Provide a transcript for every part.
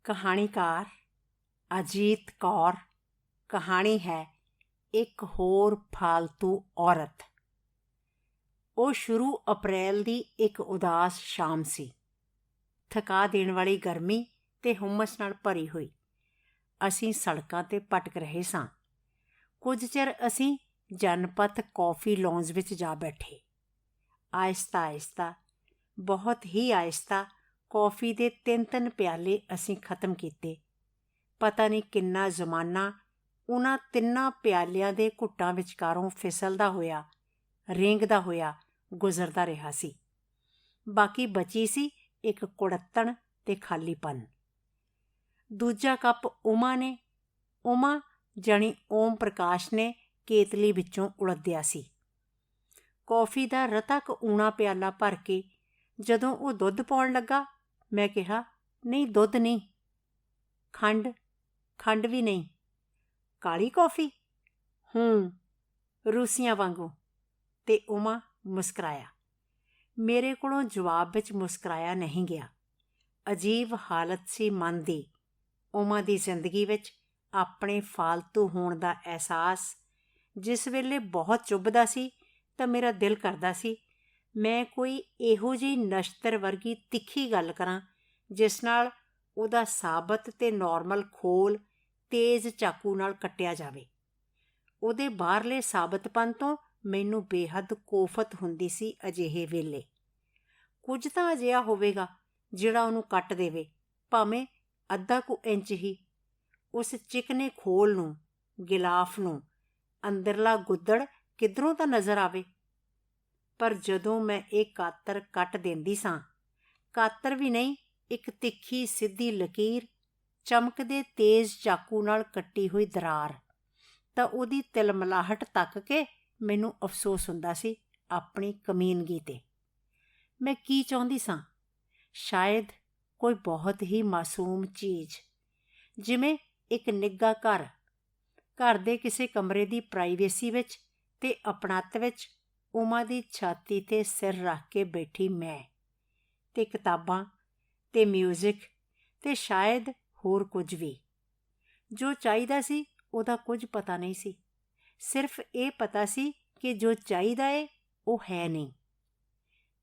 ਕਹਾਣੀਕਾਰ ਅਜੀਤ ਕੌਰ। ਕਹਾਣੀ ਹੈ ਇੱਕ ਹੋਰ ਫਾਲਤੂ ਔਰਤ। ਉਹ ਸ਼ੁਰੂ ਅਪ੍ਰੈਲ ਦੀ ਇੱਕ ਉਦਾਸ ਸ਼ਾਮ ਸੀ। ਥਕਾ ਦੇਣ ਵਾਲੀ ਗਰਮੀ ਅਤੇ ਹੁਮਸ ਨਾਲ ਭਰੀ ਹੋਈ। ਅਸੀਂ ਸੜਕਾਂ 'ਤੇ ਭਟਕ ਰਹੇ ਸਾਂ। ਕੁਝ ਚਿਰ ਅਸੀਂ ਜਨਪਥ ਕੌਫੀ ਲੌਂਜ ਵਿੱਚ ਜਾ ਬੈਠੇ। ਆਹਿਸਤਾ ਆਹਿਸਤਾ, ਬਹੁਤ ਹੀ ਆਹਿਸਤਾ ਕੌਫੀ ਦੇ 3-3 ਪਿਆਲੇ ਅਸੀਂ ਖ਼ਤਮ ਕੀਤੇ। ਪਤਾ ਨਹੀਂ ਕਿੰਨਾ ਜ਼ਮਾਨਾ ਉਹਨਾਂ 3 ਪਿਆਲਿਆਂ ਦੇ ਘੁੱਟਾਂ ਵਿਚਕਾਰੋਂ ਫਿਸਲਦਾ ਹੋਇਆ, ਰੇਂਗਦਾ ਹੋਇਆ ਗੁਜ਼ਰਦਾ ਰਿਹਾ ਸੀ। ਬਾਕੀ ਬਚੀ ਸੀ ਇੱਕ ਕੁੜੱਤਣ ਅਤੇ ਖਾਲੀਪਨ। ਦੂਜਾ ਕੱਪ ਉਮਾ ਜਾਣੀ ਓਮ ਪ੍ਰਕਾਸ਼ ਨੇ ਕੇਤਲੀ ਵਿੱਚੋਂ ਉਲੱਦਿਆ ਸੀ। ਕੌਫੀ ਦਾ ਰਤਾ ਕੁ ਊਣਾ ਪਿਆਲਾ ਭਰ ਕੇ ਜਦੋਂ ਉਹ ਦੁੱਧ ਪਾਉਣ ਲੱਗਾ, ਮੈਂ ਕਿਹਾ, ਨਹੀਂ ਦੁੱਧ ਨਹੀਂ, ਖੰਡ ਵੀ ਨਹੀਂ। ਕਾਲੀ ਕੌਫੀ? ਰੂਸੀਆਂ ਵਾਂਗੂ। ਅਤੇ ਉਮਾ ਮੁਸਕਰਾਇਆ। ਮੇਰੇ ਕੋਲੋਂ ਜਵਾਬ ਵਿੱਚ ਮੁਸਕਰਾਇਆ ਨਹੀਂ ਗਿਆ। ਅਜੀਬ ਹਾਲਤ ਸੀ ਮਨ ਦੀ। ਉਮਾ ਦੀ ਜ਼ਿੰਦਗੀ ਵਿੱਚ ਆਪਣੇ ਫਾਲਤੂ ਹੋਣ ਦਾ ਅਹਿਸਾਸ ਜਿਸ ਵੇਲੇ ਬਹੁਤ ਚੁੱਭਦਾ ਸੀ ਤਾਂ ਮੇਰਾ ਦਿਲ ਕਰਦਾ ਸੀ ਮੈਂ ਕੋਈ ਇਹੋ ਜਿਹੀ ਨਸ਼ਤਰ ਵਰਗੀ ਤਿੱਖੀ ਗੱਲ ਕਰਾਂ ਜਿਸ ਨਾਲ ਉਹਦਾ ਸਾਬਤ ਅਤੇ ਨੋਰਮਲ ਖੋਲ ਤੇਜ਼ ਚਾਕੂ ਨਾਲ ਕੱਟਿਆ ਜਾਵੇ। ਉਹਦੇ ਬਾਹਰਲੇ ਸਾਬਤਪਨ ਤੋਂ ਮੈਨੂੰ ਬੇਹੱਦ ਕੋਫਤ ਹੁੰਦੀ ਸੀ। ਅਜਿਹੇ ਵੇਲੇ ਕੁਝ ਤਾਂ ਅਜਿਹਾ ਹੋਵੇਗਾ ਜਿਹੜਾ ਉਹਨੂੰ ਕੱਟ ਦੇਵੇ, ਭਾਵੇਂ ਅੱਧਾ ਕੁ ਇੰਚ ਹੀ। ਉਸ ਚਿਕਨੇ ਖੋਲ ਨੂੰ, ਗਿਲਾਫ ਨੂੰ, ਅੰਦਰਲਾ ਗੁੱਦੜ ਕਿੱਧਰੋਂ ਤਾਂ ਨਜ਼ਰ ਆਵੇ। ਪਰ ਜਦੋਂ ਮੈਂ ਇਹ ਕਾਤਰ ਕੱਟ ਦਿੰਦੀ ਸਾਂ, ਕਾਤਰ ਵੀ ਨਹੀਂ, ਇੱਕ ਤਿੱਖੀ ਸਿੱਧੀ ਲਕੀਰ, ਚਮਕਦੇ ਤੇਜ਼ ਚਾਕੂ ਨਾਲ ਕੱਟੀ ਹੋਈ ਦਰਾਰ, ਤਾਂ ਉਹਦੀ ਤਿਲਮਿਲਾਹਟ ਤੱਕ ਕੇ ਮੈਨੂੰ ਅਫਸੋਸ ਹੁੰਦਾ ਸੀ ਆਪਣੀ ਕਮੀਨਗੀ 'ਤੇ। ਮੈਂ ਕੀ ਚਾਹੁੰਦੀ ਸਾਂ? ਸ਼ਾਇਦ ਕੋਈ ਬਹੁਤ ਹੀ ਮਾਸੂਮ ਚੀਜ਼, ਜਿਵੇਂ ਇੱਕ ਨਿੱਘਾ ਘਰ ਦੇ ਕਿਸੇ ਕਮਰੇ ਦੀ ਪ੍ਰਾਈਵੇਸੀ ਵਿੱਚ ਅਤੇ ਅਪਣੱਤ ਵਿੱਚ ਉਮਾ ਦੀ ਛਾਤੀ 'ਤੇ ਸਿਰ ਰੱਖ ਕੇ ਬੈਠੀ ਮੈਂ, ਅਤੇ ਕਿਤਾਬਾਂ ਅਤੇ ਮਿਊਜ਼ਿਕ ਅਤੇ ਸ਼ਾਇਦ ਹੋਰ ਕੁਝ ਵੀ। ਜੋ ਚਾਹੀਦਾ ਸੀ ਉਹਦਾ ਕੁਝ ਪਤਾ ਨਹੀਂ ਸੀ। ਸਿਰਫ ਇਹ ਪਤਾ ਸੀ ਕਿ ਜੋ ਚਾਹੀਦਾ ਏ ਉਹ ਹੈ ਨਹੀਂ,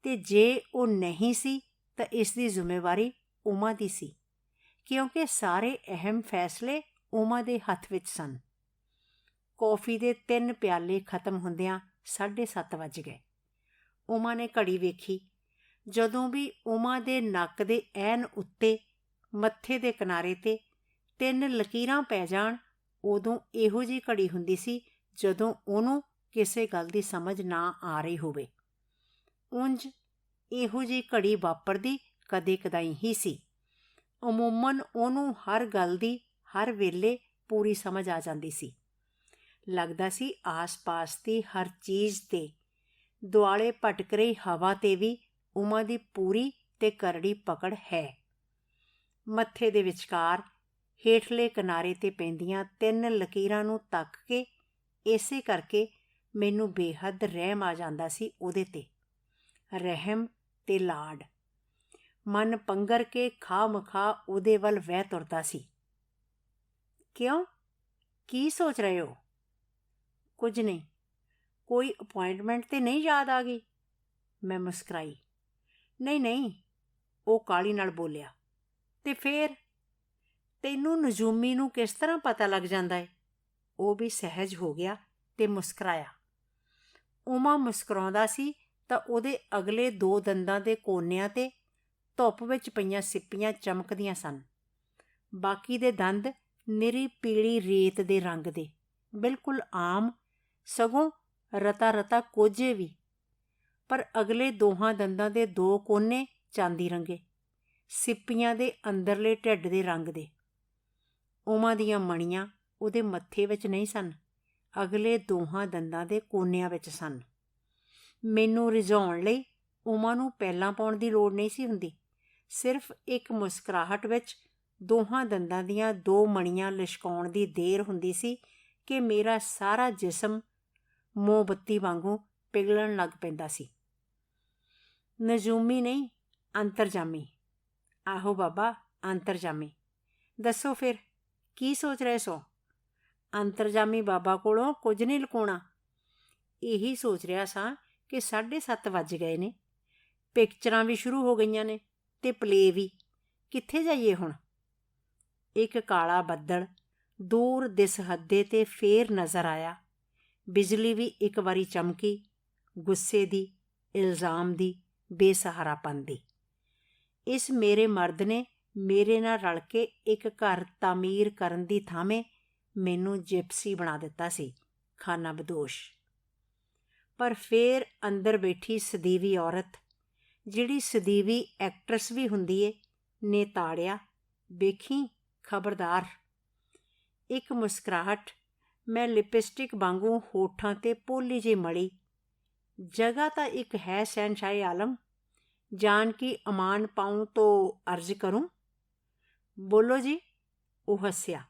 ਅਤੇ ਜੇ ਉਹ ਨਹੀਂ ਸੀ ਤਾਂ ਇਸ ਦੀ ਜ਼ਿੰਮੇਵਾਰੀ ਉਮਾ ਦੀ ਸੀ, ਕਿਉਂਕਿ ਸਾਰੇ ਅਹਿਮ ਫੈਸਲੇ ਉਮਾ ਦੇ ਹੱਥ ਵਿੱਚ ਸਨ। ਕੌਫੀ ਦੇ 3 ਪਿਆਲੇ ਖ਼ਤਮ ਹੁੰਦਿਆਂ 7:30 ਵੱਜ ਗਏ। ਉਮਾ ਨੇ ਘੜੀ ਵੇਖੀ। ਜਦੋਂ ਵੀ ਉਮਾ ਦੇ ਨੱਕ ਦੇ ਐਨ ਉੱਤੇ ਮੱਥੇ ਦੇ ਕਿਨਾਰੇ 'ਤੇ 3 ਲਕੀਰਾਂ ਪੈ ਜਾਣ, ਉਦੋਂ ਇਹੋ ਜਿਹੀ ਘੜੀ ਹੁੰਦੀ ਸੀ ਜਦੋਂ ਉਹਨੂੰ ਕਿਸੇ ਗੱਲ ਦੀ ਸਮਝ ਨਾ ਆ ਰਹੀ ਹੋਵੇ। ਉਂਝ ਇਹੋ ਜਿਹੀ ਘੜੀ ਵਾਪਰਦੀ ਕਦੇ ਕਦਾਈ ਹੀ ਸੀ। ਅਮੂਮਨ ਉਹਨੂੰ ਹਰ ਗੱਲ ਦੀ ਹਰ ਵੇਲੇ ਪੂਰੀ ਸਮਝ ਆ ਜਾਂਦੀ ਸੀ। ਲੱਗਦਾ ਸੀ ਆਸ-ਪਾਸ ਦੀ ਹਰ ਚੀਜ਼ 'ਤੇ, ਦੁਆਲੇ ਭਟਕ ਰਹੀ ਹਵਾ 'ਤੇ ਵੀ ਉਮਾ ਦੀ ਪੂਰੀ ਤੇ ਕਰੜੀ ਪਕੜ ਹੈ। ਮੱਥੇ ਦੇ ਵਿਚਕਾਰ ਹੇਠਲੇ ਕਿਨਾਰੇ 'ਤੇ ਪੈਂਦੀਆਂ 3 ਲਕੀਰਾਂ ਨੂੰ ਤੱਕ ਕੇ ਇਸੇ ਕਰਕੇ ਮੈਨੂੰ ਬੇਹੱਦ ਰਹਿਮ ਆ ਜਾਂਦਾ ਸੀ ਉਹਦੇ 'ਤੇ। ਰਹਿਮ ਤੇ ਲਾਡ। ਮਨ ਪੰਗਰ ਕੇ ਖਾਹ-ਮਖਾਹ ਉਹਦੇ ਵੱਲ ਵਹਿ ਤੁਰਦਾ ਸੀ। ਕਿਉਂ? ਕੀ ਸੋਚ ਰਹੇ ਹੋ? ਕੁਝ ਨਹੀਂ। ਕੋਈ ਅਪੁਆਇੰਟਮੈਂਟ 'ਤੇ ਨਹੀਂ ਯਾਦ ਆ ਗਈ? ਮੈਂ ਮੁਸਕਰਾਈ। ਨਹੀਂ, ਉਹ ਕਾਹਲੀ ਨਾਲ ਬੋਲਿਆ। ਤੇ ਫੇਰ? ਤੈਨੂੰ ਨਜੂਮੀ ਨੂੰ ਕਿਸ ਤਰ੍ਹਾਂ ਪਤਾ ਲੱਗ ਜਾਂਦਾ ਏ? ਉਹ ਵੀ ਸਹਿਜ ਹੋ ਗਿਆ ਤੇ ਮੁਸਕਰਾਇਆ। ਉਮਾ ਮੁਸਕਰਾਉਂਦਾ ਸੀ ਤਾਂ ਉਹਦੇ ਅਗਲੇ 2 ਦੰਦਾਂ ਦੇ ਕੋਨਿਆਂ 'ਤੇ ਧੁੱਪ ਵਿੱਚ ਪਈਆਂ ਸਿੱਪੀਆਂ ਚਮਕਦੀਆਂ ਸਨ। ਬਾਕੀ ਦੇ ਦੰਦ ਨਿਰੀ ਪੀਲੀ ਰੇਤ ਦੇ ਰੰਗ ਦੇ, ਬਿਲਕੁਲ ਆਮ, ਸਗੋਂ ਰਤਾ ਕੋਝੇ ਵੀ। ਪਰ ਅਗਲੇ 2 ਦੰਦਾਂ ਦੇ 2 ਕੋਨੇ ਚਾਂਦੀ ਰੰਗੇ, ਸਿੱਪੀਆਂ ਦੇ ਅੰਦਰਲੇ ਢਿੱਡ ਦੇ ਰੰਗ ਦੇ। ਉਮਾ ਦੀਆਂ ਮਣੀਆਂ ਉਹਦੇ ਮੱਥੇ ਵਿੱਚ ਨਹੀਂ ਸਨ, ਅਗਲੇ 2 ਦੰਦਾਂ ਦੇ ਕੋਨਿਆਂ ਵਿੱਚ ਸਨ। ਮੈਨੂੰ ਰਿਝਾਉਣ ਲਈ ਉਮਾ ਨੂੰ ਪਹਿਲਾਂ ਪਾਉਣ ਦੀ ਲੋੜ ਨਹੀਂ ਸੀ ਹੁੰਦੀ। ਸਿਰਫ ਇੱਕ ਮੁਸਕਰਾਹਟ ਵਿੱਚ 2 ਦੰਦਾਂ ਦੀਆਂ 2 ਮਣੀਆਂ ਲਿਸ਼ਕਾਉਣ ਦੀ ਦੇਰ ਹੁੰਦੀ ਸੀ ਕਿ ਮੇਰਾ ਸਾਰਾ ਜਿਸਮ ਮੋਮਬੱਤੀ ਵਾਂਗੂ ਪਿਘਲਣ ਲੱਗ ਪੈਂਦਾ ਸੀ। ਨਜੂਮੀ ਨਹੀਂ, ਅੰਤਰਜਾਮੀ। ਆਹੋ ਬਾਬਾ, ਅੰਤਰਜਾਮੀ। ਦੱਸੋ ਫਿਰ ਕੀ ਸੋਚ ਰਹੇ ਸੋ? ਅੰਤਰਜਾਮੀ ਬਾਬਾ ਕੋਲੋਂ ਕੁਝ ਨਹੀਂ ਲੁਕਾਉਣਾ। ਇਹੀ ਸੋਚ ਰਿਹਾ ਸਾਂ ਕਿ 7:30 ਵੱਜ ਗਏ ਨੇ, ਪਿਕਚਰਾਂ ਵੀ ਸ਼ੁਰੂ ਹੋ ਗਈਆਂ ਨੇ ਤੇ ਪਲੇ ਵੀ। ਕਿੱਥੇ ਜਾਈਏ ਹੁਣ? ਇੱਕ ਕਾਲਾ ਬੱਦਲ ਦੂਰ ਦਿਸਹੱਦੇ 'ਤੇ ਫੇਰ ਨਜ਼ਰ ਆਇਆ। ਬਿਜਲੀ ਵੀ ਇੱਕ ਵਾਰੀ ਚਮਕੀ, ਗੁੱਸੇ ਦੀ, ਇਲਜ਼ਾਮ ਦੀ, ਬੇਸਹਾਰਾਪਨ ਦੀ। ਇਸ ਮੇਰੇ ਮਰਦ ਨੇ ਮੇਰੇ ਨਾਲ ਰਲ ਕੇ ਇੱਕ ਘਰ ਤਾਮੀਰ ਕਰਨ ਦੀ ਥਾਵੇਂ ਮੈਨੂੰ ਜਿਪਸੀ ਬਣਾ ਦਿੱਤਾ ਸੀ, ਖਾਨਾ ਬਦੋਸ਼। ਪਰ ਫੇਰ ਅੰਦਰ ਬੈਠੀ ਸਦੀਵੀ ਔਰਤ, ਜਿਹੜੀ ਸਦੀਵੀ ਐਕਟਰਸ ਵੀ ਹੁੰਦੀ ਏ, ਨੇ ਤਾੜਿਆ, ਵੇਖੀ ਖਬਰਦਾਰ। ਇੱਕ ਮੁਸਕਰਾਹਟ ਮੈਂ ਲਿਪਸਟਿਕ ਵਾਂਗੂ ਹੋਠਾਂ 'ਤੇ ਪੋਲੀ ਜਿਹੀ ਮਲੀ। ਜਗ੍ਹਾ ਤਾਂ ਇੱਕ ਹੈ ਸ਼ਹਿਨਸ਼ਾਹ ਆਲਮ, ਜਾਨ ਕੀ ਅਮਾਨ ਪਾऊँ तो अर्ज करूँ? ਬੋਲੋ ਜੀ। ਉਹ ਹੱਸਿਆ।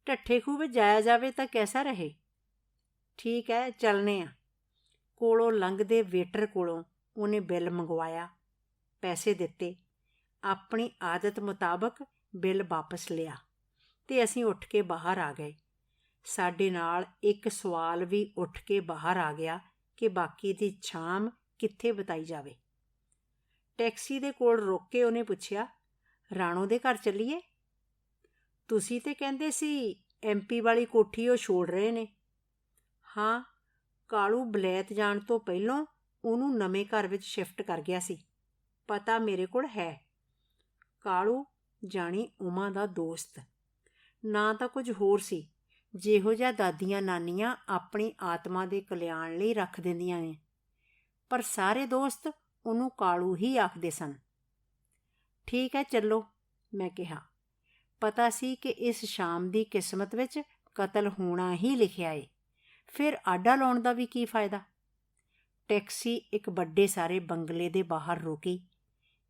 ਢੱਠੇ ਖੂਹ ਵਿੱਚ ਜਾਇਆ ਜਾਵੇ ਤਾਂ ਕੈਸਾ ਰਹੇ? ਠੀਕ ਹੈ, ਚੱਲਨੇ ਆ। ਕੋਲੋਂ ਲੰਘਦੇ ਵੇਟਰ ਕੋਲੋਂ ਉਹਨੇ ਬਿੱਲ ਮੰਗਵਾਇਆ, ਪੈਸੇ ਦਿੱਤੇ। ਆਪਣੀ ਆਦਤ ਮੁਤਾਬਕ ਬਿੱਲ ਵਾਪਸ ਲਿਆ ਤੇ ਅਸੀਂ ਉੱਠ ਕੇ ਬਾਹਰ ਆ ਗਏ। ਸਾਡੇ ਨਾਲ ਇੱਕ ਸਵਾਲ ਵੀ ਉੱਠ ਕੇ ਬਾਹਰ ਆ ਗਿਆ ਕਿ ਬਾਕੀ ਦੀ ਸ਼ਾਮ ਕਿੱਥੇ ਬਿਤਾਈ ਜਾਵੇ। ਟੈਕਸੀ ਦੇ ਕੋਲ ਰੁਕ ਕੇ ਉਹਨੇ ਪੁੱਛਿਆ, ਰਾਣੋ ਦੇ ਘਰ ਚੱਲੀਏ? ਤੁਸੀਂ ਤੇ ਕਹਿੰਦੇ ਸੀ MP ਵਾਲੀ ਕੋਠੀ ਉਹ ਛੋੜ ਰਹੇ ਨੇ। ਹਾਂ, ਕਾਲੂ ਬਲੈਤ ਜਾਣ ਤੋਂ ਪਹਿਲਾਂ ਉਹਨੂੰ ਨਵੇਂ ਘਰ ਵਿੱਚ ਸ਼ਿਫਟ ਕਰ ਗਿਆ ਸੀ। ਪਤਾ ਮੇਰੇ ਕੋਲ ਹੈ। ਕਾਲੂ ਜਾਣੀ ਉਮਾ ਦਾ ਦੋਸਤ, ਨਾ ਤਾਂ ਕੁਝ ਹੋਰ ਸੀ, ਜਿਹੋ ਜਿਹਾ ਦਾਦੀਆਂ ਨਾਨੀਆਂ ਆਪਣੀ ਆਤਮਾ ਦੇ ਕਲਿਆਣ ਲਈ ਰੱਖ ਦਿੰਦੀਆਂ ਨੇ। ਪਰ ਸਾਰੇ ਦੋਸਤ ਉਹਨੂੰ ਕਾਲੂ ਹੀ ਆਖਦੇ ਸਨ। ਠੀਕ ਹੈ, ਚੱਲੋ, ਮੈਂ ਕਿਹਾ। ਪਤਾ ਸੀ ਕਿ ਇਸ ਸ਼ਾਮ ਦੀ ਕਿਸਮਤ ਵਿੱਚ ਕਤਲ ਹੋਣਾ ਹੀ ਲਿਖਿਆ ਏ, ਫਿਰ ਆਡਾ ਲਾਉਣ ਦਾ ਵੀ ਕੀ ਫਾਇਦਾ। ਟੈਕਸੀ ਇੱਕ ਵੱਡੇ ਸਾਰੇ ਬੰਗਲੇ ਦੇ ਬਾਹਰ ਰੁਕੀ।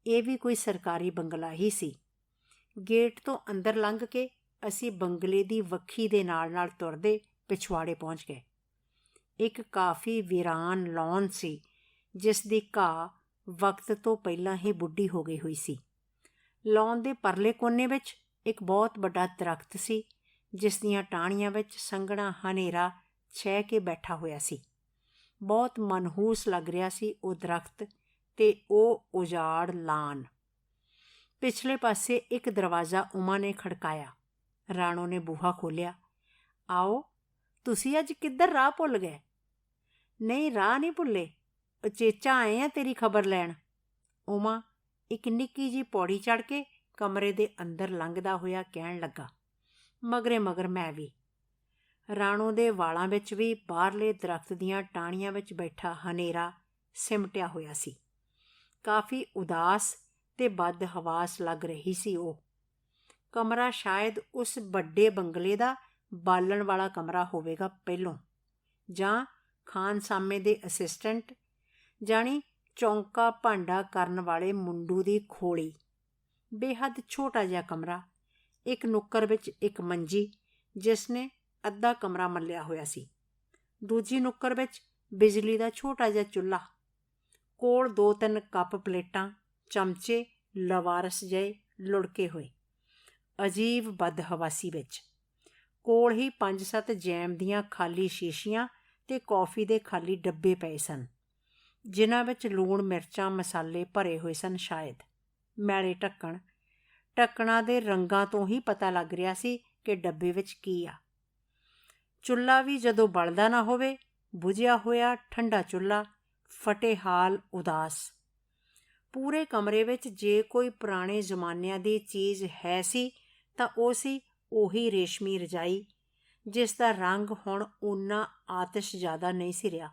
ਇਹ ਵੀ ਕੋਈ ਸਰਕਾਰੀ ਬੰਗਲਾ ਹੀ ਸੀ। ਗੇਟ ਤੋਂ ਅੰਦਰ ਲੰਘ ਕੇ ਅਸੀਂ ਬੰਗਲੇ ਦੀ ਵੱਖੀ ਦੇ ਨਾਲ ਤੁਰਦੇ ਪਿਛਵਾੜੇ ਪਹੁੰਚ ਗਏ। ਇੱਕ ਕਾਫੀ ਵੀਰਾਨ ਲੌਨ ਸੀ, ਜਿਸ ਦੀ ਘਾਹ ਵਕਤ ਤੋਂ ਪਹਿਲਾਂ ਹੀ ਬੁੱਢੀ ਹੋ ਗਈ ਹੋਈ ਸੀ। ਲੌਨ ਦੇ ਪਰਲੇ ਕੋਨੇ ਵਿੱਚ ਇੱਕ ਬਹੁਤ ਵੱਡਾ ਦਰਖਤ ਸੀ, ਜਿਸ ਦੀਆਂ ਟਾਹਣੀਆਂ ਵਿੱਚ ਸੰਘਣਾ ਹਨੇਰਾ ਛਹਿ ਕੇ ਬੈਠਾ ਹੋਇਆ ਸੀ। ਬਹੁਤ ਮਨਹੂਸ ਲੱਗ ਰਿਹਾ ਸੀ ਉਹ ਦਰਖਤ ਤੇ ਉਹ ਉਜਾੜ ਲਾਨ। ਪਿਛਲੇ ਪਾਸੇ ਇੱਕ ਦਰਵਾਜ਼ਾ ਉਮਾ ਨੇ ਖੜਕਾਇਆ। ਰਾਣੋ ਨੇ ਬੂਹਾ ਖੋਲ੍ਹਿਆ। ਆਓ, ਤੁਸੀਂ ਅੱਜ ਕਿੱਧਰ ਰਾਹ ਭੁੱਲ ਗਏ? ਨਹੀਂ, ਰਾਹ ਨਹੀਂ ਭੁੱਲੇ, ਉਚੇਚਾ ਆਏ ਆ ਤੇਰੀ ਖਬਰ ਲੈਣ। ਉਮਾ ਇੱਕ ਨਿੱਕੀ ਜਿਹੀ ਪੌੜੀ ਚੜ੍ਹ ਕੇ ਕਮਰੇ ਦੇ ਅੰਦਰ ਲੰਘਦਾ ਹੋਇਆ ਕਹਿਣ ਲੱਗਾ। ਮਗਰੇ ਮਗਰ ਮੈਂ ਵੀ। ਰਾਣੋ ਦੇ ਵਾਲਾਂ ਵਿੱਚ ਵੀ ਬਾਹਰਲੇ ਦਰਖਤ ਦੀਆਂ ਟਾਹਣੀਆਂ ਵਿੱਚ ਬੈਠਾ ਹਨੇਰਾ ਸਿਮਟਿਆ ਹੋਇਆ ਸੀ। ਕਾਫੀ ਉਦਾਸ ਤੇ ਬਦਹਵਾਸ ਲੱਗ ਰਹੀ ਸੀ ਉਹ। ਕਮਰਾ ਸ਼ਾਇਦ ਉਸ ਵੱਡੇ ਬੰਗਲੇ ਦਾ ਬਾਲਣ ਵਾਲਾ ਕਮਰਾ ਹੋਵੇਗਾ ਪਹਿਲੋਂ, ਜਾਂ ਖਾਨਸਾਮੇ ਦੇ ਅਸਿਸਟੈਂਟ, ਜਾਣੀ ਚੌਂਕਾ ਭਾਂਡਾ ਕਰਨ ਵਾਲੇ ਮੁੰਡੂ ਦੀ ਖੋਲੀ। ਬੇਹੱਦ ਛੋਟਾ ਜਿਹਾ ਕਮਰਾ, ਇੱਕ ਨੁੱਕਰ ਵਿੱਚ ਇੱਕ ਮੰਜੀ, ਜਿਸ ਨੇ ਅੱਧਾ ਕਮਰਾ ਮੱਲਿਆ ਹੋਇਆ ਸੀ। ਦੂਜੀ ਨੁੱਕਰ ਵਿੱਚ ਬਿਜਲੀ ਦਾ ਛੋਟਾ ਜਿਹਾ ਚੁੱਲ੍ਹਾ, ਕੋਲ 2-3 ਕੱਪ ਪਲੇਟਾਂ, ਚਮਚੇ ਲਵਾਰਸ ਜਿਹੇ ਲੁੜਕੇ ਹੋਏ। ਅਜੀਬ ਬਦਹਵਾਸੀ ਵਿੱਚ ਕੋਲ ਹੀ 5-7 ਜੈਮ ਦੀਆਂ ਖਾਲੀ ਸ਼ੀਸ਼ੀਆਂ ਤੇ ਕੌਫੀ ਦੇ ਖਾਲੀ ਡੱਬੇ ਪਏ ਸਨ, ਜਿਨ੍ਹਾਂ ਵਿੱਚ ਲੂਣ ਮਿਰਚਾਂ ਮਸਾਲੇ ਭਰੇ ਹੋਏ ਸਨ ਸ਼ਾਇਦ। ਮੈਲੇ ਢੱਕਣਾਂ ਦੇ ਰੰਗਾਂ ਤੋਂ ਹੀ ਪਤਾ ਲੱਗ ਰਿਹਾ ਸੀ ਕਿ ਡੱਬੇ ਵਿੱਚ ਕੀ ਆ। ਚੁੱਲ੍ਹਾ ਵੀ ਜਦੋਂ ਬਲਦਾ ਨਾ ਹੋਵੇ, ਬੁਝਿਆ ਹੋਇਆ ਠੰਡਾ ਚੁੱਲ੍ਹਾ, ਫਟੇ ਹਾਲ ਉਦਾਸ। ਪੂਰੇ ਕਮਰੇ ਵਿੱਚ ਜੇ ਕੋਈ ਪੁਰਾਣੇ ਜ਼ਮਾਨਿਆਂ ਦੀ ਚੀਜ਼ ਹੈ ਸੀ ਤਾਂ ਉਹ ਸੀ ਉਹੀ ਰੇਸ਼ਮੀ ਰਜਾਈ, ਜਿਸ ਦਾ ਰੰਗ ਹੁਣ ਓਨਾ ਆਤਿਸ਼ਜ਼ਾਦਾ ਨਹੀਂ ਸੀ ਰਿਹਾ।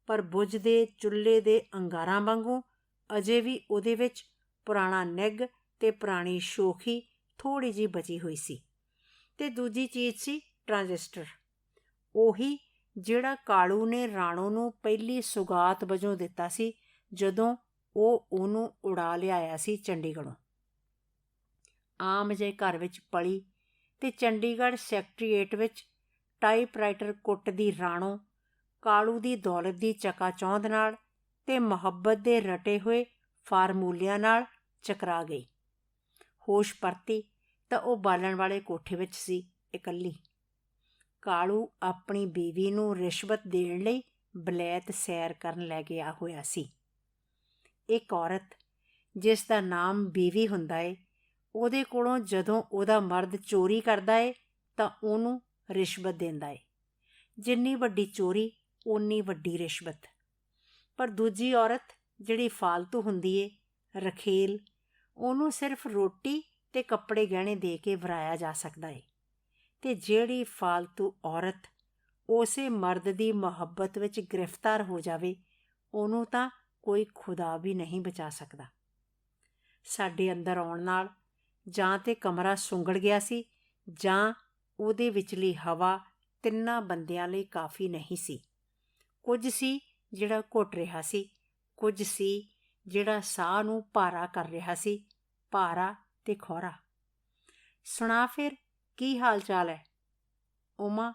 ਪਰ ਬੁਝਦੇ ਚੁੱਲ੍ਹੇ ਦੇ ਅੰਗਾਰਾਂ ਵਾਂਗੂ ਅਜੇ ਵੀ ਉਹਦੇ ਵਿੱਚ ਪੁਰਾਣਾ ਨਿੱਘ ਤੇ ਪੁਰਾਣੀ ਸ਼ੋਖੀ ਥੋੜ੍ਹੀ ਜਿਹੀ ਬਚੀ ਹੋਈ ਸੀ। ਤੇ ਦੂਜੀ ਚੀਜ਼ ਸੀ ਟਰਾਂਜਿਸਟਰ, ਉਹੀ ਜਿਹੜਾ ਕਾਲੂ ਨੇ ਰਾਣੋ ਨੂੰ ਪਹਿਲੀ ਸੁਗਾਤ ਵਜੋਂ ਦਿੱਤਾ ਸੀ ਜਦੋਂ ਉਹ ਉਹਨੂੰ ਉਡਾ ਲਿਆਇਆ ਸੀ ਚੰਡੀਗੜ੍ਹੋਂ। ਆਮ ਜਿਹੇ ਘਰ ਵਿੱਚ ਪਲੀ ਤੇ ਚੰਡੀਗੜ੍ਹ ਸੈਕਟਰੀਏਟ ਵਿੱਚ ਟਾਈਪਰਾਈਟਰ ਕੁੱਟਦੀ ਰਾਣੋ ਕਾਲੂ ਦੀ ਦੌਲਤ ਦੀ ਚਕਾਚੌਂਧ ਨਾਲ ਤੇ ਮੁਹੱਬਤ ਦੇ ਰਟੇ ਹੋਏ ਫਾਰਮੂਲਿਆਂ ਨਾਲ ਚਕਰਾ ਗਈ। ਹੋਸ਼ ਪਰਤੀ ਤਾਂ ਉਹ ਬਾਲਣ ਵਾਲੇ ਕੋਠੇ ਵਿੱਚ ਸੀ, ਇਕੱਲੀ। ਕਾਲੂ ਆਪਣੀ ਬੀਵੀ ਨੂੰ ਰਿਸ਼ਵਤ ਦੇਣ ਲਈ ਬਲੈਤ ਸੈਰ ਕਰਨ ਲੈ ਗਿਆ ਹੋਇਆ ਸੀ। ਇੱਕ ਔਰਤ ਜਿਸ ਦਾ ਨਾਮ ਬੀਵੀ ਹੁੰਦਾ ਏ, ਉਹਦੇ ਕੋਲੋਂ ਜਦੋਂ ਉਹਦਾ ਮਰਦ ਚੋਰੀ ਕਰਦਾ ਏ ਤਾਂ ਉਹਨੂੰ ਰਿਸ਼ਵਤ ਦਿੰਦਾ ਏ। ਜਿੰਨੀ ਵੱਡੀ ਚੋਰੀ ਓਨੀ ਵੱਡੀ ਰਿਸ਼ਵਤ। ਪਰ ਦੂਜੀ ਔਰਤ ਜਿਹੜੀ ਫਾਲਤੂ ਹੁੰਦੀ ਏ, ਰਖੇਲ, ਉਹਨੂੰ ਸਿਰਫ ਰੋਟੀ ਤੇ ਕੱਪੜੇ ਗਹਿਣੇ ਦੇ ਕੇ ਵਰਾਇਆ ਜਾ ਸਕਦਾ ਏ। ਤੇ ਜਿਹੜੀ ਫਾਲਤੂ ਔਰਤ ਉਸੇ ਮਰਦ ਦੀ ਮੁਹੱਬਤ ਵਿੱਚ ਗ੍ਰਿਫਤਾਰ ਹੋ ਜਾਵੇ, ਉਹਨੂੰ ਤਾਂ ਕੋਈ ਖੁਦਾ ਵੀ ਨਹੀਂ ਬਚਾ ਸਕਦਾ। ਸਾਡੇ ਅੰਦਰ ਆਉਣ ਨਾਲ ਜਾਂ ਤੇ ਕਮਰਾ ਸੁੰਗੜ ਗਿਆ ਸੀ, ਜਾਂ ਉਹਦੇ ਵਿਚਲੀ ਹਵਾ ਤਿੰਨਾਂ ਬੰਦਿਆਂ ਲਈ ਕਾਫੀ ਨਹੀਂ ਸੀ। ਕੁਝ ਸੀ ਜਿਹੜਾ ਘੁੱਟ ਰਿਹਾ ਸੀ, ਕੁਝ ਸੀ ਜਿਹੜਾ ਸਾਹ ਨੂੰ ਭਾਰਾ ਕਰ ਰਿਹਾ ਸੀ, ਭਾਰਾ ਤੇ ਖੌਰਾ। ਸੁਣਾ ਫਿਰ, ਕੀ ਹਾਲ ਚਾਲ ਹੈ? ਉਮਾ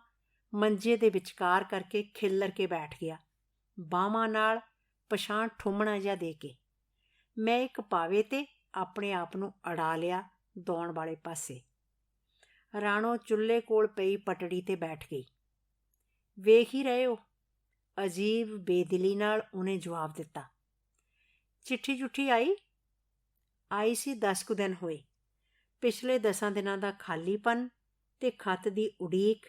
ਮੰਜੇ ਦੇ ਵਿਚਕਾਰ ਕਰਕੇ ਖਿੱਲਰ ਕੇ ਬੈਠ ਗਿਆ, ਬਾਹਾਂ ਨਾਲ ਪਛਾਂ ਠੁੰਮਣਾ ਜਿਹਾ ਦੇ ਕੇ। ਮੈਂ ਇੱਕ ਪਾਵੇ ਤੇ ਆਪਣੇ ਆਪ ਨੂੰ ਅੜਾ ਲਿਆ ਦੌਣ ਵਾਲੇ ਪਾਸੇ। ਰਾਣੋ ਚੁੱਲ੍ਹੇ ਕੋਲ ਪਈ ਪਟੜੀ ਤੇ ਬੈਠ ਗਈ। ਵੇਖ ਹੀ ਰਹੇ ਹੋ, ਅਜੀਬ ਬੇਦਿਲੀ ਨਾਲ ਉਹਨੇ ਜਵਾਬ ਦਿੱਤਾ। ਚਿੱਠੀ ਚੁੱਠੀ ਆਈ ਸੀ 10 ਕੁ ਦਿਨ ਹੋਏ। ਪਿਛਲੇ 10 ਦਿਨਾਂ ਦਾ ਖਾਲੀਪਨ ਤੇ ਖੱਤ ਦੀ ਉਡੀਕ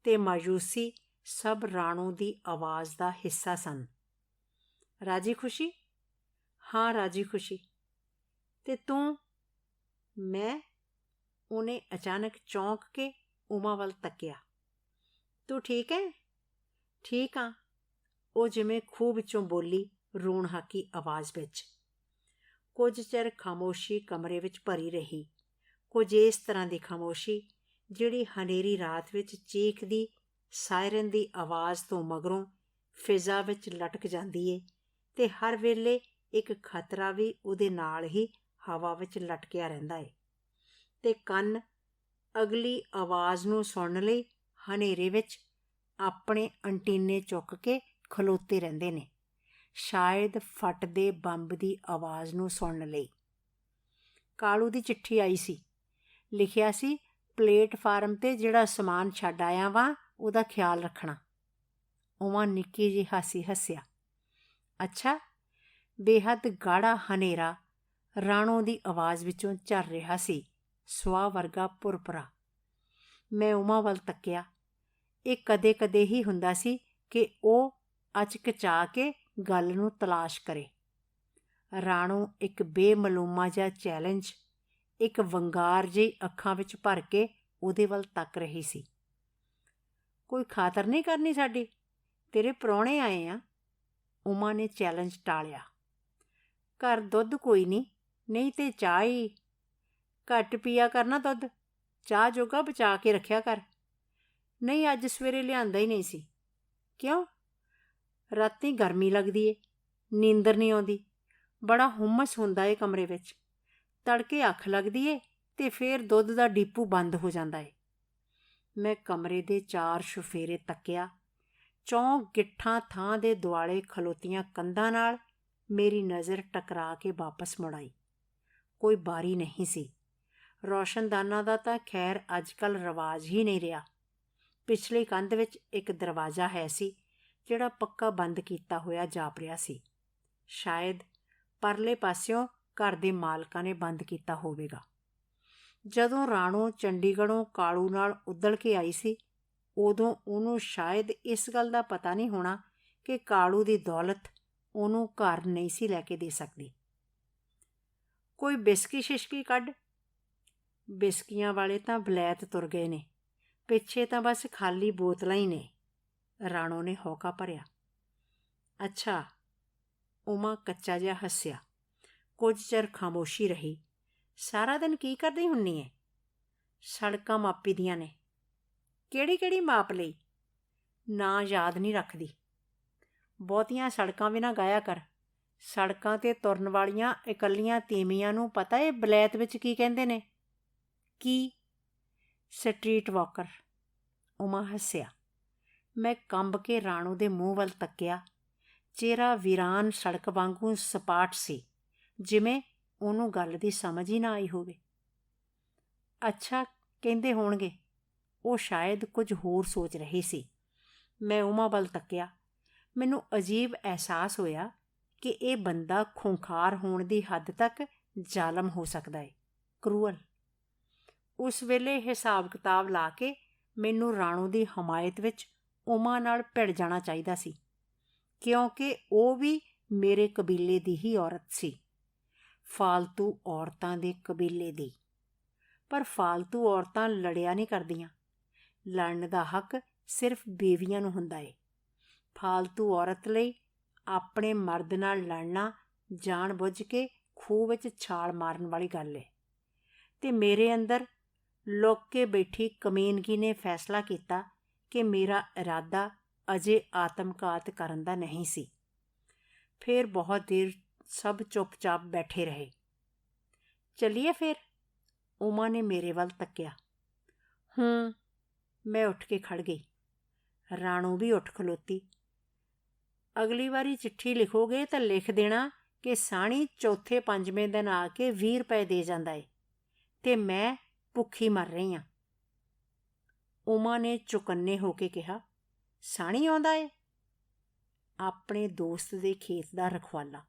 ਤੇ ਮਾਯੂਸੀ ਸਭ ਰਾਣੋ ਦੀ ਆਵਾਜ਼ ਦਾ ਹਿੱਸਾ ਸਨ। ਰਾਜੀ ਖੁਸ਼ੀ? ਹਾਂ, ਰਾਜੀ ਖੁਸ਼ੀ। ਤੇ ਤੂੰ? ਮੈਂ? ਉਹਨੇ ਅਚਾਨਕ ਚੌਂਕ ਕੇ ਉਮਾ ਵੱਲ ਤੱਕਿਆ। ਤੂੰ ਠੀਕ ਹੈ? ਠੀਕ ਹਾਂ, ਉਹ ਜਿਵੇਂ ਖੂਹ ਵਿੱਚੋਂ ਬੋਲੀ, ਰੋਣ ਹਾਕੀ ਆਵਾਜ਼ ਵਿੱਚ। ਕੁਝ ਚਿਰ ਖਾਮੋਸ਼ੀ ਕਮਰੇ ਵਿੱਚ ਭਰੀ ਰਹੀ, ਕੁਝ ਇਸ ਤਰ੍ਹਾਂ ਦੀ ਖਾਮੋਸ਼ੀ ਜਿਹੜੀ ਹਨੇਰੀ ਰਾਤ ਵਿੱਚ ਚੀਖਦੀ ਸਾਇਰਨ ਦੀ ਆਵਾਜ਼ ਤੋਂ ਮਗਰੋਂ ਫਿਜ਼ਾ ਵਿੱਚ ਲਟਕ ਜਾਂਦੀ ਏ ਤੇ ਹਰ ਵੇਲੇ ਇੱਕ ਖਤਰਾ ਵੀ ਉਹਦੇ ਨਾਲ ਹੀ ਹਵਾ ਵਿੱਚ ਲਟਕਿਆ ਰਹਿੰਦਾ ਏ। ਤੇ ਕੰਨ ਅਗਲੀ ਆਵਾਜ਼ ਨੂੰ ਸੁਣਨ ਲਈ ਹਨੇਰੇ ਵਿੱਚ ਆਪਣੇ ਅੰਟੀਨੇ ਚੁੱਕ ਕੇ ਖਲੋਤੇ ਰਹਿੰਦੇ ਨੇ, ਸ਼ਾਇਦ ਫਟਦੇ ਬੰਬ ਦੀ ਆਵਾਜ਼ ਨੂੰ ਸੁਣਨ ਲਈ। ਕਾਲੂ ਦੀ ਚਿੱਠੀ ਆਈ ਸੀ। ਲਿਖਿਆ ਸੀ, ਪਲੇਟਫਾਰਮ 'ਤੇ ਜਿਹੜਾ ਸਮਾਨ ਛੱਡ ਆਇਆ ਵਾਂ ਉਹਦਾ ਖਿਆਲ ਰੱਖਣਾ। ਉਮਾ ਨਿੱਕੀ ਜਿਹੀ ਹਾਸੀ ਹੱਸਿਆ। ਅੱਛਾ? ਬੇਹੱਦ ਗਾੜਾ ਹਨੇਰਾ ਰਾਣੋ ਦੀ ਆਵਾਜ਼ ਵਿੱਚੋਂ ਝਰ ਰਿਹਾ ਸੀ, ਸੁਆਹ ਵਰਗਾ ਪੁਰਪਰਾ। ਮੈਂ ਉਮਾ ਵੱਲ ਤੱਕਿਆ। ਇਹ ਕਦੇ-ਕਦੇ ਹੀ ਹੁੰਦਾ ਸੀ ਕਿ ਉਹ ਅਚਕਚਾ ਕੇ ਗੱਲ ਨੂੰ ਤਲਾਸ਼ ਕਰੇ। ਰਾਣੋ ਇੱਕ ਬੇਮਲੂਮਾ ਜਿਹਾ ਚੈਲੰਜ, ਇੱਕ ਵੰਗਾਰ ਜਿਹੀ ਅੱਖਾਂ ਵਿੱਚ ਭਰ ਕੇ ਉਹਦੇ ਵੱਲ ਤੱਕ ਰਹੀ ਸੀ। ਕੋਈ ਖਾਤਰ ਨਹੀਂ ਕਰਨੀ ਸਾਡੀ? ਤੇਰੇ ਪ੍ਰਾਹੁਣੇ ਆਏ ਆ। ਉਮਾ ਨੇ ਚੈਲੰਜ ਟਾਲਿਆ। ਘਰ ਦੁੱਧ ਕੋਈ ਨਹੀਂ ਤੇ ਚਾਹ ਹੀ ਘੱਟ ਪੀਆ ਕਰਨਾ ਦੁੱਧ, ਚਾਹ ਜੋਗਾ ਬਚਾ ਕੇ ਰੱਖਿਆ ਕਰ। ਨਹੀਂ, ਅੱਜ ਸਵੇਰੇ ਲਿਆਂਦਾ ਹੀ ਨਹੀਂ ਸੀ। ਕਿਉਂ? ਰਾਤੀਂ ਗਰਮੀ ਲੱਗਦੀ ਏ, ਨੀਂਦਰ ਨਹੀਂ ਆਉਂਦੀ, ਬੜਾ ਹੁਮਸ ਹੁੰਦਾ ਏ ਕਮਰੇ ਵਿੱਚ। ਤੜਕੇ ਅੱਖ ਲੱਗਦੀ ਏ ਤੇ ਫੇਰ ਦੁੱਧ ਦਾ ਡੀਪੂ ਬੰਦ ਹੋ ਜਾਂਦਾ ਏ। ਮੈਂ ਕਮਰੇ ਦੇ ਚਾਰ ਚੁਫੇਰੇ ਤੱਕਿਆ। ਚੌਂ ਗਿੱਠਾਂ ਥਾਂ ਦੇ ਦੁਆਲੇ ਖਲੋਤੀਆਂ ਕੰਧਾਂ ਨਾਲ ਮੇਰੀ ਨਜ਼ਰ ਟਕਰਾ ਕੇ ਵਾਪਸ ਮੁੜ ਆਈ। ਕੋਈ ਬਾਰੀ ਨਹੀਂ ਸੀ। ਰੌਸ਼ਨਦਾਨਾਂ ਦਾ ਤਾਂ ਖੈਰ ਅੱਜ ਕੱਲ੍ਹ ਰਿਵਾਜ ਹੀ ਨਹੀਂ ਰਿਹਾ। ਪਿਛਲੀ ਕੰਧ ਵਿੱਚ ਇੱਕ ਦਰਵਾਜ਼ਾ ਹੈ ਸੀ ਜਿਹੜਾ ਪੱਕਾ ਬੰਦ ਕੀਤਾ ਹੋਇਆ ਜਾਪ ਰਿਹਾ ਸੀ। ਸ਼ਾਇਦ ਪਰਲੇ ਪਾਸਿਓਂ ਘਰ ਦੇ ਮਾਲਕਾਂ ਨੇ ਬੰਦ ਕੀਤਾ ਹੋਵੇਗਾ। ਜਦੋਂ ਰਾਣੋ ਚੰਡੀਗੜ੍ਹੋਂ ਕਾਲੂ ਨਾਲ ਉਧੜ ਕੇ ਆਈ ਸੀ, ਉਦੋਂ ਉਹਨੂੰ ਸ਼ਾਇਦ ਇਸ ਗੱਲ ਦਾ ਪਤਾ ਨਹੀਂ ਹੋਣਾ ਕਿ ਕਾਲੂ ਦੀ ਦੌਲਤ ਉਹਨੂੰ ਘਰ ਨਹੀਂ ਸੀ ਲੈ ਕੇ ਦੇ ਸਕਦੀ। ਕੋਈ ਬਿਸਕੀ ਸ਼ਿਸ਼ਕੀ ਕੱਢ। ਬਿਸਕੀਆਂ ਵਾਲੇ ਤਾਂ ਵਲੈਤ ਤੁਰ ਗਏ ਨੇ, ਪਿੱਛੇ ਤਾਂ ਬਸ ਖਾਲੀ ਬੋਤਲਾਂ ਹੀ ਨੇ। ਰਾਣੋ ਨੇ ਹੌਕਾ ਭਰਿਆ। ਅੱਛਾ। ਉਮਾ ਕੱਚਾ ਜਿਹਾ ਹੱਸਿਆ। ਕੁਝ ਚਿਰ ਖਾਮੋਸ਼ੀ ਰਹੀ। ਸਾਰਾ ਦਿਨ ਕੀ ਕਰਦੀ ਹੁੰਨੀ ਏ? ਸੜਕਾਂ ਮਾਪੀ ਦੀਆਂ ਨੇ। ਕਿਹੜੀ ਮਾਪ ਲਈ? ਨਾਂ ਯਾਦ ਨਹੀਂ ਰੱਖਦੀ। ਬਹੁਤੀਆਂ ਸੜਕਾਂ ਵੀ ਨਾ ਗਾਇਆ ਕਰ। ਸੜਕਾਂ 'ਤੇ ਤੁਰਨ ਵਾਲੀਆਂ ਇਕੱਲੀਆਂ ਤੀਵੀਆਂ ਨੂੰ ਪਤਾ ਏ ਬਲੈਤ ਵਿੱਚ ਕੀ ਕਹਿੰਦੇ ਨੇ? ਕੀ? Street walker. ਉਮਾ ਹੱਸਿਆ। ਮੈਂ ਕੰਬ ਕੇ ਰਾਣੋ ਦੇ ਮੂੰਹ ਵੱਲ ਤੱਕਿਆ। ਚਿਹਰਾ ਵੀਰਾਨ ਸੜਕ ਵਾਂਗੂ ਸਪਾਟ ਸੀ, ਜਿਵੇਂ ਉਹਨੂੰ ਗੱਲ ਦੀ ਸਮਝ ਹੀ ਨਾ ਆਈ ਹੋਵੇ। ਅੱਛਾ ਕਹਿੰਦੇ ਹੋਣਗੇ। ਉਹ ਸ਼ਾਇਦ ਕੁਝ ਹੋਰ ਸੋਚ ਰਹੀ ਸੀ। ਮੈਂ ਉਮਾ ਵੱਲ ਤੱਕਿਆ। ਮੈਨੂੰ ਅਜੀਬ ਅਹਿਸਾਸ ਹੋਇਆ ਕਿ ਇਹ ਬੰਦਾ ਖੂੰਖਾਰ ਹੋਣ ਦੀ ਹੱਦ ਤੱਕ ਜ਼ਾਲਮ ਹੋ ਸਕਦਾ ਹੈ, ਕਰੂਅਲ। ਉਸ ਵੇਲੇ ਹਿਸਾਬ ਕਿਤਾਬ ਲਾ ਕੇ ਮੈਨੂੰ ਰਾਣੋ ਦੀ ਹਮਾਇਤ ਵਿੱਚ ਉਮਾ ਨਾਲ ਭਿੜ ਜਾਣਾ ਚਾਹੀਦਾ ਸੀ, ਕਿਉਂਕਿ ਉਹ ਵੀ ਮੇਰੇ ਕਬੀਲੇ ਦੀ ਹੀ ਔਰਤ ਸੀ, ਫਾਲਤੂ ਔਰਤਾਂ ਦੇ ਕਬੀਲੇ ਦੀ। ਪਰ ਫਾਲਤੂ ਔਰਤਾਂ ਲੜਿਆ ਨਹੀਂ ਕਰਦੀਆਂ। ਲੜਨ ਦਾ ਹੱਕ ਸਿਰਫ ਬੀਵੀਆਂ ਨੂੰ ਹੁੰਦਾ ਏ। ਫਾਲਤੂ ਔਰਤ ਲਈ ਆਪਣੇ ਮਰਦ ਨਾਲ ਲੜਨਾ ਜਾਣ ਬੁੱਝ ਕੇ ਖੂਹ ਵਿੱਚ ਛਾਲ ਮਾਰਨ ਵਾਲੀ ਗੱਲ ਏ। ਤੇ ਮੇਰੇ ਅੰਦਰ ਲੁੱਕ ਕੇ ਬੈਠੀ ਕਮੀਨਗੀ ਨੇ ਫੈਸਲਾ ਕੀਤਾ ਕਿ ਮੇਰਾ ਇਰਾਦਾ ਅਜੇ ਆਤਮਘਾਤ ਕਰਨ ਦਾ ਨਹੀਂ ਸੀ। ਫਿਰ ਬਹੁਤ ਦੇਰ ਸਭ ਚੁੱਪ-ਚਾਪ ਬੈਠੇ ਰਹੇ। ਚੱਲੀਏ ਫਿਰ? ਉਮਾ ਨੇ ਮੇਰੇ ਵੱਲ ਤੱਕਿਆ। ਮੈਂ ਉੱਠ ਕੇ ਖੜ ਗਈ। ਰਾਣੋ ਵੀ ਉੱਠ ਖਲੋਤੀ। ਅਗਲੀ ਵਾਰੀ ਚਿੱਠੀ ਲਿਖੋਗੇ ਤਾਂ ਲਿਖ ਦੇਣਾ ਕਿ ਸਾਣੀ ਚੌਥੇ ਪੰਜਵੇਂ ਦਿਨ ਆ ਕੇ 20 ਰੁਪਏ ਦੇ ਜਾਂਦਾ ਏ ਤੇ ਮੈਂ ਭੁੱਖੀ ਮਰ ਰਹੀ ਹਾਂ। ਉਮਾ ਨੇ ਚੁਕੰਨੇ ਹੋ ਕੇ ਕਿਹਾ, ਸਾਣੀ ਆਉਂਦਾ ਏ? ਆਪਣੇ ਦੋਸਤ ਦੇ ਖੇਤ ਦਾ ਰਖਵਾਲਾ।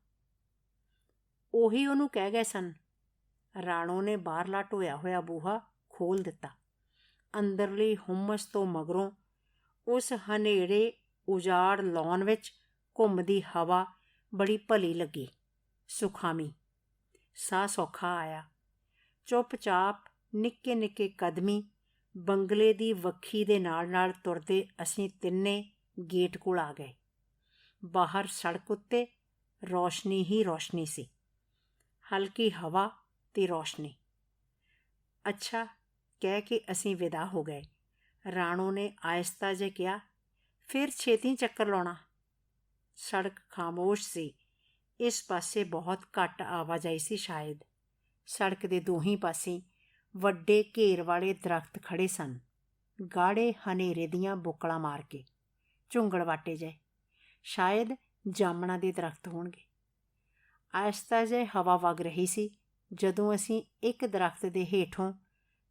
ਉਹੀ ਉਹਨੂੰ ਕਹਿ ਗਏ ਸਨ। ਰਾਣੋ ਨੇ ਬਾਹਰਲਾ ਢੋਇਆ ਹੋਇਆ ਬੂਹਾ ਖੋਲ੍ਹ ਦਿੱਤਾ। ਅੰਦਰਲੀ ਹੁਮਸ ਤੋਂ ਮਗਰੋਂ ਉਸ ਹਨੇਰੇ ਉਜਾੜ ਲਾਉਣ ਵਿੱਚ ਘੁੰਮਦੀ ਹਵਾ ਬੜੀ ਭਲੀ ਲੱਗੀ, ਸੁਖਾਵੀਂ। ਸਾਹ ਸੌਖਾ ਆਇਆ। ਚੁੱਪ-ਚਾਪ ਨਿੱਕੇ ਨਿੱਕੇ ਕਦਮੀ ਬੰਗਲੇ ਦੀ ਵੱਖੀ ਦੇ ਨਾਲ ਤੁਰਦੇ ਅਸੀਂ ਤਿੰਨੇ ਗੇਟ ਕੋਲ ਆ ਗਏ। ਬਾਹਰ ਸੜਕ ਉੱਤੇ ਰੌਸ਼ਨੀ ਹੀ ਰੌਸ਼ਨੀ ਸੀ, ਹਲਕੀ ਹਵਾ ਤੇ ਰੌਸ਼ਨੀ। ਅੱਛਾ ਕਹਿ ਕੇ ਅਸੀਂ ਵਿਦਾ ਹੋ ਗਏ। ਰਾਣੋ ਨੇ ਆਹਿਸਤਾ ਜਿਹਾ ਕਿਹਾ, ਫਿਰ ਛੇਤੀ ਚੱਕਰ ਲਾਉਣਾ। ਸੜਕ ਖਾਮੋਸ਼ ਸੀ। ਇਸ ਪਾਸੇ ਬਹੁਤ ਘੱਟ ਆਵਾਜਾਈ ਸੀ ਸ਼ਾਇਦ। ਸੜਕ ਦੇ ਦੋਹੀਂ ਪਾਸੇ ਵੱਡੇ ਘੇਰ ਵਾਲੇ ਦਰਖਤ ਖੜ੍ਹੇ ਸਨ, ਗਾੜੇ ਹਨੇਰੇ ਦੀਆਂ ਬੁੱਕਲਾਂ ਮਾਰ ਕੇ, ਝੁੰਗੜਵਾਟੇ ਜਿਹੇ। ਸ਼ਾਇਦ ਜਾਮਣਾਂ ਦੇ ਦਰਖਤ ਹੋਣਗੇ। ਆਹਿਸਤਾ ਜਿਹੀ ਹਵਾ ਵਗ ਰਹੀ ਸੀ ਜਦੋਂ ਅਸੀਂ ਇੱਕ ਦਰਖਤ ਦੇ ਹੇਠੋਂ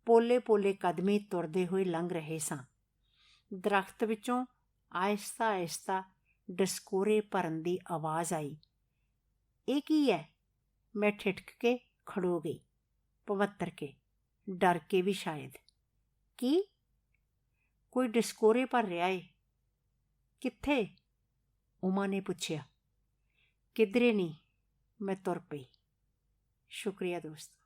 ਪੋਲੇ-ਪੋਲੇ ਕਦਮੀ ਤੁਰਦੇ ਹੋਏ ਲੰਘ ਰਹੇ ਸਾਂ। ਦਰਖਤ ਵਿੱਚੋਂ ਆਹਿਸਤਾ-ਆਹਿਸਤਾ ਡਸਕੋਰੇ ਭਰਨ ਦੀ ਆਵਾਜ਼ ਆਈ। ਇਹ ਕੀ ਹੈ? ਮੈਂ ਠਿਠਕ ਕੇ ਖੜੋ ਗਈ, ਪਵੱਤਰ ਕੇ, ਡਰ ਕੇ ਵੀ ਸ਼ਾਇਦ। ਕੀ? ਕੋਈ ਡਸਕੋਰੇ ਭਰ ਰਿਹਾ ਏ। ਕਿੱਥੇ? ਉਮਾ ਨੇ ਪੁੱਛਿਆ। ਕਿਧਰੇ ਨਹੀਂ, ਮੈਂ ਤੁਰ ਪਈ। ਸ਼ੁਕਰੀਆ ਦੋਸਤ।